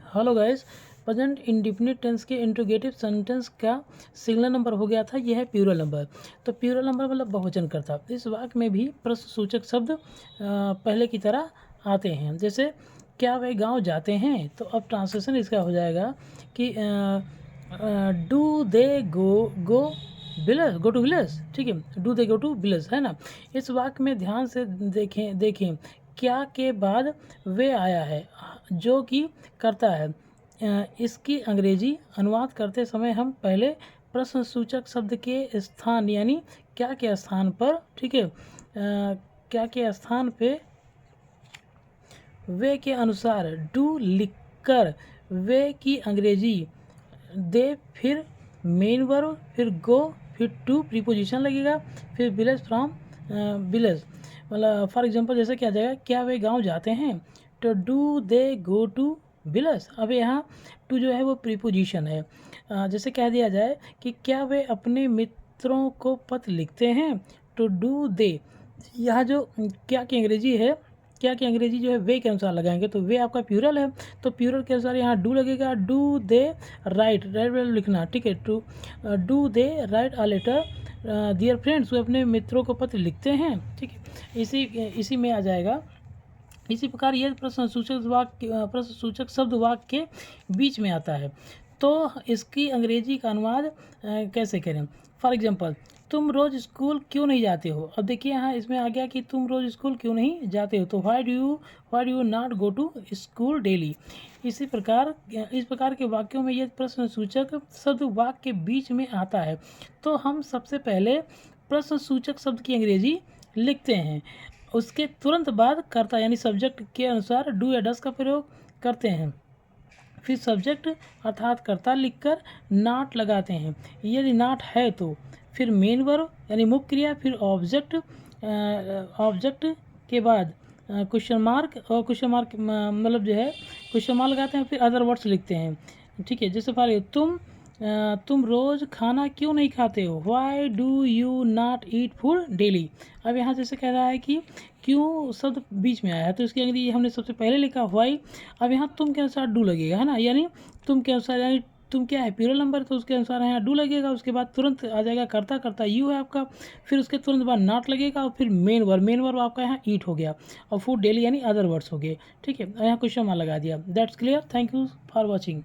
Hello guys, present indefinite tense के interrogative sentence का singular number हो गया था। यह है प्लूरल नंबर। तो प्लूरल नंबर मतलब बहुवचन करता। इस वाक्य में भी प्रश्नसूचक शब्द पहले की तरह आते हैं। जैसे क्या वे गांव जाते हैं, तो अब ट्रांसलेशन इसका हो जाएगा कि do they go village, go to village. ठीक है, do they go to village, है ना। इस वाक्य में ध्यान से देखें क्या के बाद वे आया है जो कि करता है। इसकी अंग्रेजी अनुवाद करते समय हम पहले प्रश्नसूचक शब्द के स्थान यानी क्या के स्थान पर, ठीक है, क्या के स्थान पे वे के अनुसार डू लिखकर वे की अंग्रेजी दे, फिर मेन वर्ब, फिर गो, फिर टू प्रीपोजिशन लगेगा, फिर विलेज फ्रॉम विलेज। मतलब फॉर एग्जांपल जैसे क्या जाएगा, क्या वे गांव जाते हैं, तो do they go to village. अब यहाँ टू जो है वो प्रीपोजिशन है। जैसे कह दिया जाए कि क्या वे अपने मित्रों को पत्र लिखते हैं, तो डू दे। यहाँ जो क्या की अंग्रेजी है, क्या की अंग्रेजी जो है वे के अनुसार लगाएंगे, तो वे आपका प्यूरल है, तो प्यूरल के अनुसार यहाँ डू लगेगा। डू दे राइट, राइट लिखना, ठीक है। To do they write a letter dear friends, वे अपने मित्रों को पत्र लिखते हैं, ठीक है। इसी में आ जाएगा। इसी प्रकार यह प्रश्नसूचक शब्द वाक्य के बीच में आता है, तो इसकी अंग्रेजी का अनुवाद कैसे करें। फॉर एग्जांपल, तुम रोज़ स्कूल क्यों नहीं जाते हो। अब देखिए यहाँ इसमें आ गया कि तुम रोज़ स्कूल क्यों नहीं जाते हो, तो why do you not go to school daily. इस प्रकार के वाक्यों में यह प्रश्नसूचक शब्द वाक्य के बीच में आता है, तो हम सबसे पहले प्रश्नसूचक शब्द की अंग्रेजी लिखते हैं, उसके तुरंत बाद कर्ता यानी सब्जेक्ट के अनुसार डू या डस का प्रयोग करते हैं, फिर सब्जेक्ट अर्थात कर्ता लिखकर नॉट लगाते हैं। यदि नॉट है तो फिर मेन वर्ब यानी मुख्य क्रिया, फिर ऑब्जेक्ट के बाद क्वेश्चन मार्क, और क्वेश्चन मार्क मतलब जो है क्वेश्चन मार्क लगाते हैं, फिर अदर वर्ड्स लिखते हैं, ठीक है। जैसे फॉर तुम रोज़ खाना क्यों नहीं खाते हो, why do you not eat food daily. अब यहाँ जैसे कह रहा है कि क्यों शब्द बीच में आया है, तो इसकी अंग्रेजी हमने सबसे पहले लिखा वाई। अब यहाँ तुम के अनुसार डू लगेगा, है ना, यानी तुम के अनुसार, यानी तुम क्या है प्लूरल नंबर, तो उसके अनुसार यहाँ डू लगेगा। उसके बाद तुरंत आ जाएगा करता यू है आपका, फिर उसके तुरंत बाद नॉट लगेगा, और फिर मेन वर्ब आपका यहाँ ईट हो गया, और फूड डेली यानी अदर वर्ड्स हो गए, ठीक है। यहाँ क्वेश्चन मार्क लगा दिया। That's clear. Thank you for watching.